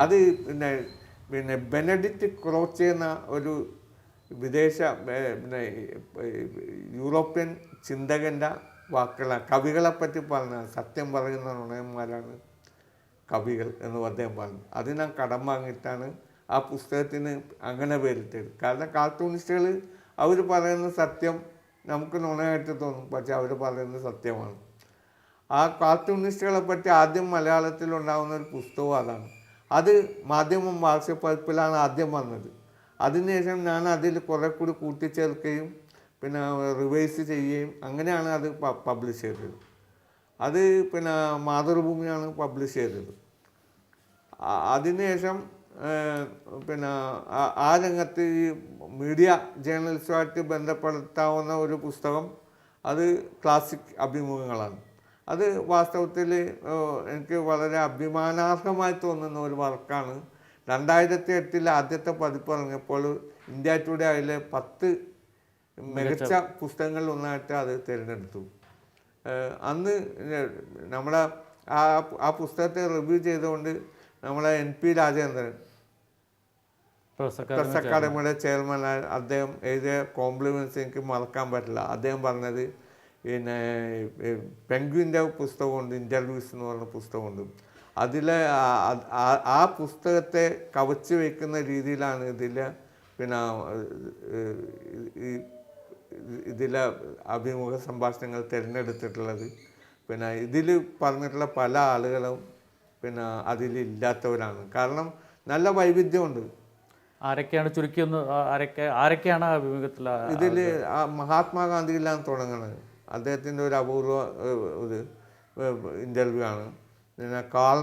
അത് പിന്നെ പിന്നെ ബെനഡിക്റ്റ് ക്രോച്ച് എന്ന ഒരു വിദേശ പിന്നെ യൂറോപ്യൻ ചിന്തകൻ്റെ വാക്കുകളാണ്. കവികളെപ്പറ്റി പറഞ്ഞ സത്യം പറയുന്ന നുണയന്മാരാണ് കവികൾ എന്ന് അദ്ദേഹം പറഞ്ഞു. അത് ഞാൻ കടം വാങ്ങിയിട്ടാണ് ആ പുസ്തകത്തിന് അങ്ങനെ പേരിട്ടത്. കാരണം കാർട്ടൂണിസ്റ്റുകൾ അവർ പറയുന്ന സത്യം നമുക്ക് നുണയായിട്ട് തോന്നും, പക്ഷെ അവർ പറയുന്നത് സത്യമാണ്. ആ കാർട്ടൂണിസ്റ്റുകളെ പറ്റി ആദ്യം മലയാളത്തിലുണ്ടാകുന്ന ഒരു പുസ്തകം അതാണ്. അത് മാധ്യമം വാർഷികപ്പതിപ്പിലാണ് ആദ്യം വന്നത്. അതിനുശേഷം ഞാൻ അതിൽ കുറെ കൂടി കൂട്ടിച്ചേർക്കുകയും പിന്നെ റിവൈസ് ചെയ്യുകയും അങ്ങനെയാണ് അത് പബ്ലിഷ് ചെയ്തത്. അത് പിന്നെ മാതൃഭൂമിയാണ് പബ്ലിഷ് ചെയ്തത്. അതിനുശേഷം പിന്നെ ആ രംഗത്ത് ഈ മീഡിയ ജേർണലിസ്റ്റുമായിട്ട് ബന്ധപ്പെടുത്താവുന്ന ഒരു പുസ്തകം അത് ക്ലാസിക് അഭിമുഖങ്ങളാണ്. അത് വാസ്തവത്തിൽ എനിക്ക് വളരെ അഭിമാനാർഹമായി തോന്നുന്ന ഒരു വർക്കാണ്. 2008 ആദ്യത്തെ പതിപ്പ് ഇറങ്ങിയപ്പോൾ ഇന്ത്യ ടുഡേ അതിലെ 10 മികച്ച പുസ്തകങ്ങളിൽ ഒന്നായിട്ട് അത് തിരഞ്ഞെടുത്തു. അന്ന് നമ്മളെ ആ പുസ്തകത്തെ റിവ്യൂ ചെയ്തുകൊണ്ട് നമ്മളെ NP രാജേന്ദ്രൻ, പ്രസ് അക്കാദമിയുടെ ചെയർമാൻ, അദ്ദേഹം എഴുതിയ കോംപ്ലിമെൻറ്റ്സ് എനിക്ക് മറക്കാൻ പറ്റില്ല. അദ്ദേഹം പറഞ്ഞത് പിന്നെ പെൻഗ്വിൻ്റെ പുസ്തകമുണ്ട്, ഇൻ്റർവ്യൂസ് എന്ന് പറഞ്ഞ പുസ്തകമുണ്ട്. അതിലെ ആ പുസ്തകത്തെ കവച്ച് വയ്ക്കുന്ന രീതിയിലാണ് പിന്നെ ഇതിലെ അഭിമുഖ സംഭാഷണങ്ങൾ തിരഞ്ഞെടുത്തിട്ടുള്ളത്. പിന്നെ ഇതിൽ പറഞ്ഞിട്ടുള്ള പല ആളുകളും പിന്നെ അതിലില്ലാത്തവരാണ്. കാരണം നല്ല വൈവിധ്യമുണ്ട്. ആരൊക്കെയാണ് ചുരുക്കിയൊന്ന് ആരൊക്കെയാണ് അഭിമുഖത്തിൽ? ഇതിൽ മഹാത്മാഗാന്ധിയിലാണ് തുടങ്ങുന്നത്. അദ്ദേഹത്തിൻ്റെ ഒരു അപൂർവ ഒരു ഇൻ്റർവ്യൂ ആണ്. പിന്നെ കാൾ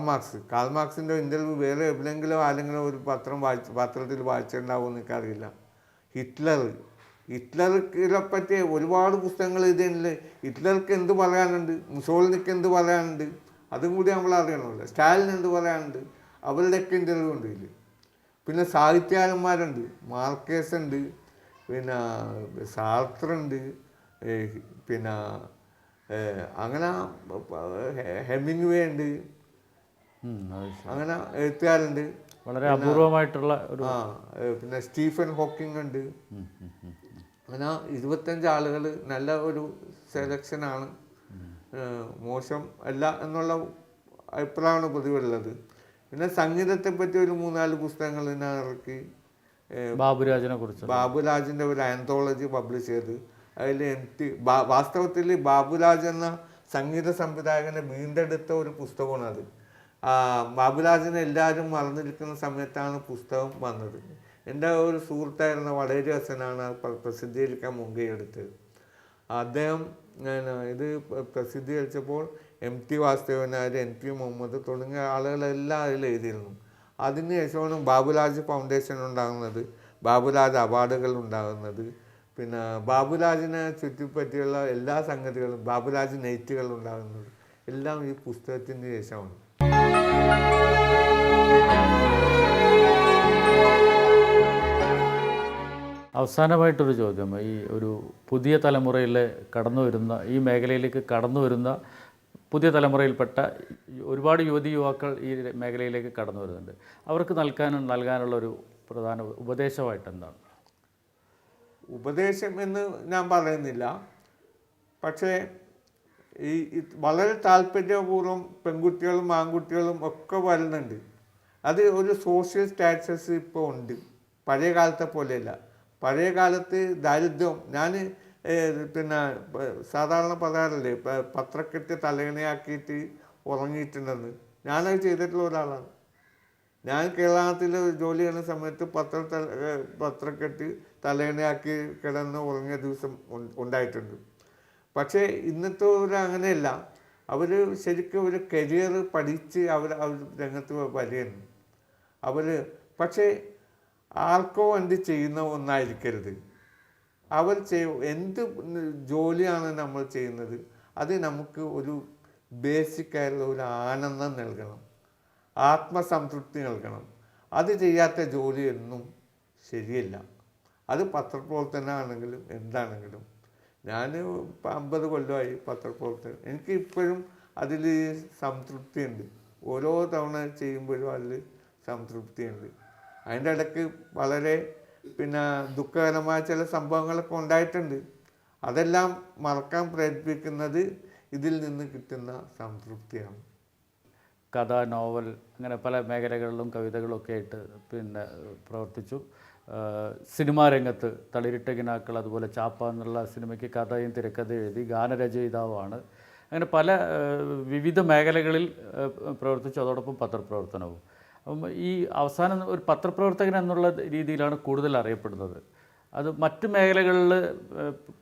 മാർക്സിൻ്റെ ഇൻ്റർവ്യൂ വേറെ എവിടെയെങ്കിലും ആരെങ്കിലും ഒരു പത്രത്തിൽ വായിച്ചിട്ടുണ്ടാവുമെന്ന് എനിക്കറിയില്ല. ഹിറ്റ്ലറെ പറ്റി ഒരുപാട് പുസ്തകങ്ങൾ എഴുതിയിട്ടുണ്ട്. ഹിറ്റ്ലർക്ക് എന്ത് പറയാനുണ്ട്, മുസോളിനിക്ക് എന്ത് പറയാനുണ്ട്, അതും കൂടി നമ്മൾ അറിയണമല്ലോ. സ്റ്റാലിൻ എന്ത് പറയാനുണ്ട്, അവരുടെയൊക്കെ ഇൻ്റർവ്യൂ ഉണ്ട് ഇതിൽ. പിന്നെ സാഹിത്യകാരന്മാരുണ്ട്, മാർക്കേസ് ഉണ്ട്, പിന്നെ സാർത്രുണ്ട്, പിന്നെ അങ്ങനെ ഹെമിംഗ്വേ ഉണ്ട്, അങ്ങനെ എഴുത്തുകാരുണ്ട്. വളരെ അപൂർവമായിട്ടുള്ള ഒരു പിന്നെ സ്റ്റീഫൻ ഹോക്കിംഗ് ഉണ്ട്. അങ്ങനെ 25 ആളുകൾ. നല്ല ഒരു സെലക്ഷനാണ്, മോശം അല്ല എന്നുള്ള അഭിപ്രായമാണ് പൊതുവുള്ളത്. പിന്നെ സംഗീതത്തെ പറ്റി ഒരു 3-4 പുസ്തകങ്ങൾ ഞാൻ ഇറക്കി. ബാബുരാജിൻ്റെ ഒരു ആന്തോളജി പബ്ലിഷ് ചെയ്ത് അതിൽ വാസ്തവത്തിൽ ബാബുരാജ് എന്ന സംഗീത സംവിധായകനെ വീണ്ടെടുത്ത ഒരു പുസ്തകമാണ് അത്. ബാബുരാജിനെ എല്ലാവരും മറന്നിരിക്കുന്ന സമയത്താണ് പുസ്തകം വന്നത്. എൻ്റെ ഒരു സുഹൃത്തായിരുന്ന വടേരി ഹസനാണ് അത് പ്രസിദ്ധീകരിക്കാൻ മുൻകൈയെടുത്തത്. അദ്ദേഹം ഇത് പ്രസിദ്ധീകരിച്ചപ്പോൾ MT വാസുദേവൻ നായർ, NP മുഹമ്മദ് തുടങ്ങിയ ആളുകളെല്ലാം അതിൽ എഴുതിയിരുന്നു. അതിനുശേഷമാണ് ബാബുരാജ് ഫൗണ്ടേഷൻ ഉണ്ടാകുന്നത്, ബാബുരാജ് അവാർഡുകൾ ഉണ്ടാകുന്നത്. പിന്നെ ബാബുരാജിനെ ചുറ്റിപ്പറ്റിയുള്ള എല്ലാ സംഗതികളും, ബാബുരാജ് നൈറ്റുകൾ ഉണ്ടാകുന്നത് എല്ലാം ഈ പുസ്തകത്തിന് ശേഷമാണ്. അവസാനമായിട്ടൊരു ചോദ്യം. ഈ ഒരു പുതിയ തലമുറയിൽ ഈ മേഖലയിലേക്ക് കടന്നു വരുന്ന പുതിയ തലമുറയിൽപ്പെട്ട ഒരുപാട് യുവാക്കൾ ഈ മേഖലയിലേക്ക് കടന്നു വരുന്നുണ്ട്. അവർക്ക് നൽകാനുള്ള ഒരു പ്രധാന ഉപദേശമായിട്ട് എന്താണ്? ഉപദേശം എന്ന് ഞാൻ പറയുന്നില്ല, പക്ഷേ ഈ വളരെ താല്പര്യപൂർവ്വം പെൺകുട്ടികളും ആൺകുട്ടികളും ഒക്കെ വരുന്നുണ്ട്. അത് ഒരു സോഷ്യൽ സ്റ്റാറ്റസ് ഇപ്പോൾ ഉണ്ട്, പഴയ കാലത്തെ പോലെയല്ല. പഴയ കാലത്ത് ദാരിദ്ര്യം, ഞാൻ പിന്നെ സാധാരണ പറയാറില്ലേ, പത്രക്കെട്ട് തലയിണയാക്കിയിട്ട് ഉറങ്ങിയിട്ടുണ്ടെന്ന്. ഞാനത് ചെയ്തിട്ടുള്ള ഒരാളാണ്. ഞാൻ കേരളത്തിൽ ജോലി ചെയ്യുന്ന സമയത്ത് പത്രക്കെട്ട് തലയിണയാക്കി കിടന്ന് ഉറങ്ങിയ ദിവസം ഉണ്ടായിട്ടുണ്ട്. പക്ഷേ ഇന്നത്തെ അങ്ങനെയല്ല. അവർ ശരിക്കും ഒരു കരിയർ പഠിച്ച് അവർ രംഗത്ത് വരികയാണ്. പക്ഷേ ആർക്കോ എന്ത് ചെയ്യുന്ന ഒന്നായിരിക്കരുത്. എന്ത് ജോലിയാണ് നമ്മൾ ചെയ്യുന്നത്, അത് നമുക്ക് ഒരു ബേസിക്കായിട്ടുള്ള ഒരു ആനന്ദം നൽകണം, ആത്മസംതൃപ്തി നൽകണം. അത് ചെയ്യാത്ത ജോലി എന്നും ശരിയല്ല. അത് പത്രപ്രവർത്തനമാണെങ്കിലും എന്താണെങ്കിലും. ഞാൻ 50 കൊല്ലമായി പത്രപ്രവർത്തനം. എനിക്ക് ഇപ്പോഴും അതിൽ സംതൃപ്തിയുണ്ട്. ഓരോ തവണ ചെയ്യുമ്പോഴും അതിൽ സംതൃപ്തിയുണ്ട്. അതിൻ്റെ ഇടയ്ക്ക് വളരെ പിന്നെ ദുഃഖകരമായ ചില സംഭവങ്ങളൊക്കെ ഉണ്ടായിട്ടുണ്ട്. അതെല്ലാം മറക്കാൻ പ്രേരിപ്പിക്കുന്നത് ഇതിൽ നിന്ന് കിട്ടുന്ന സംതൃപ്തിയാണ്. കഥ, നോവൽ, അങ്ങനെ പല മേഖലകളിലും കവിതകളൊക്കെ ആയിട്ട് പിന്നെ പ്രവർത്തിച്ചു. സിനിമാ രംഗത്ത് തളിരിട്ട കിനാക്കൾ, അതുപോലെ ചാപ്പ എന്നുള്ള സിനിമയ്ക്ക് കഥയും തിരക്കഥയും എഴുതി ഗാനരചയിതാവാണ്. അങ്ങനെ പല വിവിധ മേഖലകളിൽ പ്രവർത്തിച്ചു. അതോടൊപ്പം പത്രപ്രവർത്തനവും. അപ്പം ഈ അവസാനം ഒരു പത്രപ്രവർത്തകൻ എന്നുള്ള രീതിയിലാണ് കൂടുതൽ അറിയപ്പെടുന്നത്. അത് മറ്റ് മേഖലകളിൽ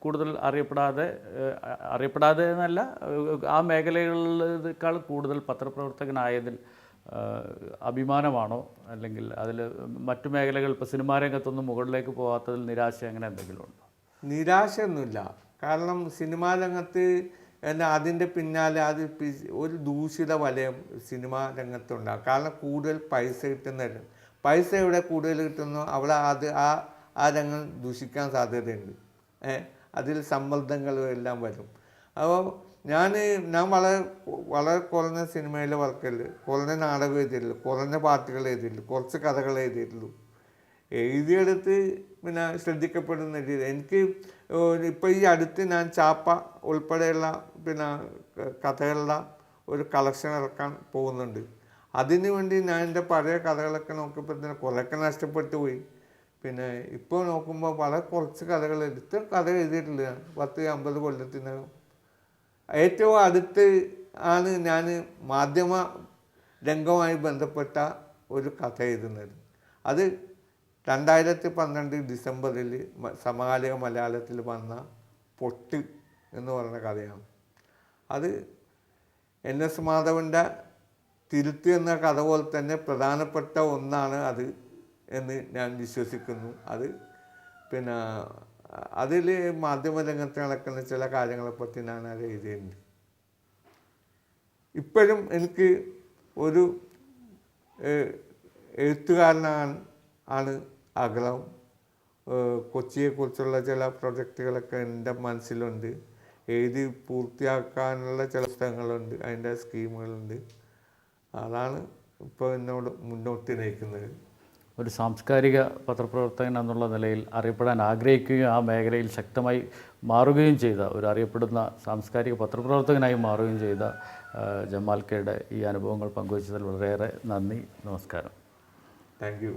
കൂടുതൽ അറിയപ്പെടാതെ എന്നല്ല, ആ മേഖലകളിലേക്കാൾ കൂടുതൽ പത്രപ്രവർത്തകനായതിൽ അഭിമാനമാണോ, അല്ലെങ്കിൽ അതിൽ മറ്റു മേഖലകൾ ഇപ്പോൾ സിനിമാ രംഗത്തൊന്നും മുകളിലേക്ക് പോകാത്തതിൽ നിരാശ അങ്ങനെ എന്തെങ്കിലും ഉണ്ടോ? നിരാശയൊന്നുമില്ല. കാരണം സിനിമാ രംഗത്ത് അതിൻ്റെ പിന്നാലെ ഒരു ദൂഷിത വലയം സിനിമാ രംഗത്തുണ്ടാകും. കാരണം കൂടുതൽ പൈസ കിട്ടുന്നതല്ല. പൈസ എവിടെ കൂടുതൽ കിട്ടുന്നു അവിടെ ആ രംഗം ദൂഷിക്കാൻ സാധ്യതയുണ്ട്. അതിൽ സമ്മർദ്ദങ്ങളും എല്ലാം വരും. അപ്പോൾ ഞാൻ വളരെ കുറഞ്ഞ സിനിമയിൽ വർക്കല്ല, കുറഞ്ഞ നാടകം എഴുതിയിട്ടുള്ളൂ, കുറഞ്ഞ പാട്ടുകൾ എഴുതിയിട്ടുള്ളൂ, കുറച്ച് കഥകൾ എഴുതിയിട്ടുള്ളൂ. എഴുതിയെടുത്ത് പിന്നെ ശ്രദ്ധിക്കപ്പെടുന്ന രീതി എനിക്ക് ഇപ്പോൾ ഈ അടുത്ത് ഞാൻ ചാപ്പ ഉൾപ്പെടെയുള്ള പിന്നെ കഥകളുടെ ഒരു കളക്ഷൻ ഇറക്കാൻ പോകുന്നുണ്ട്. അതിനു വേണ്ടി ഞാൻ എൻ്റെ പഴയ കഥകളൊക്കെ നോക്കിയപ്പോൾ തന്നെ കുറേയൊക്കെ നഷ്ടപ്പെട്ടു പോയി. പിന്നെ ഇപ്പോൾ നോക്കുമ്പോൾ വളരെ കുറച്ച് കഥകൾ കഥ എഴുതിയിട്ടില്ല ഞാൻ 10-50 കൊല്ലത്തിനകം. ഏറ്റവും അടുത്ത് ആണ് ഞാൻ മാധ്യമ രംഗവുമായി ബന്ധപ്പെട്ട ഒരു കഥ എഴുതുന്നത്. അത് 2012 ഡിസംബറിൽ സമകാലിക മലയാളത്തിൽ വന്ന പൊട്ട് എന്ന് പറയുന്ന കഥയാണ്. അത് NS മാധവൻ്റെ തിരുത്ത് എന്ന കഥ പോലെ തന്നെ പ്രധാനപ്പെട്ട ഒന്നാണ് അത് എന്ന് ഞാൻ വിശ്വസിക്കുന്നു. അത് പിന്നെ അതിൽ മാധ്യമരംഗത്ത് നടക്കുന്ന ചില കാര്യങ്ങളെപ്പറ്റി ഞാൻ അത് എഴുതിയിട്ടുണ്ട്. ഇപ്പോഴും എനിക്ക് ഒരു എഴുത്തുകാരനാണ് ആഗ്രഹം. കൊച്ചിയെക്കുറിച്ചുള്ള ചില പ്രൊജക്റ്റുകളൊക്കെ എൻ്റെ മനസ്സിലുണ്ട്. എഴുതി പൂർത്തിയാക്കാനുള്ള ചില പുസ്തകങ്ങളുണ്ട്, അതിൻ്റെ സ്കീമുകളുണ്ട്. അതാണ് ഇപ്പോൾ എന്നോട് മുന്നോട്ട് നയിക്കുന്നത്. ഒരു സാംസ്കാരിക പത്രപ്രവർത്തകൻ എന്നുള്ള നിലയിൽ അറിയപ്പെടാൻ ആഗ്രഹിക്കുകയും ആ മേഖലയിൽ ശക്തമായി മാറുകയും ചെയ്ത, ഒരു അറിയപ്പെടുന്ന സാംസ്കാരിക പത്രപ്രവർത്തകനായി മാറുകയും ചെയ്ത ജമാൽ കെയുടെ ഈ അനുഭവങ്ങൾ പങ്കുവച്ചതിൽ വളരെയേറെ നന്ദി. നമസ്കാരം. Thank you.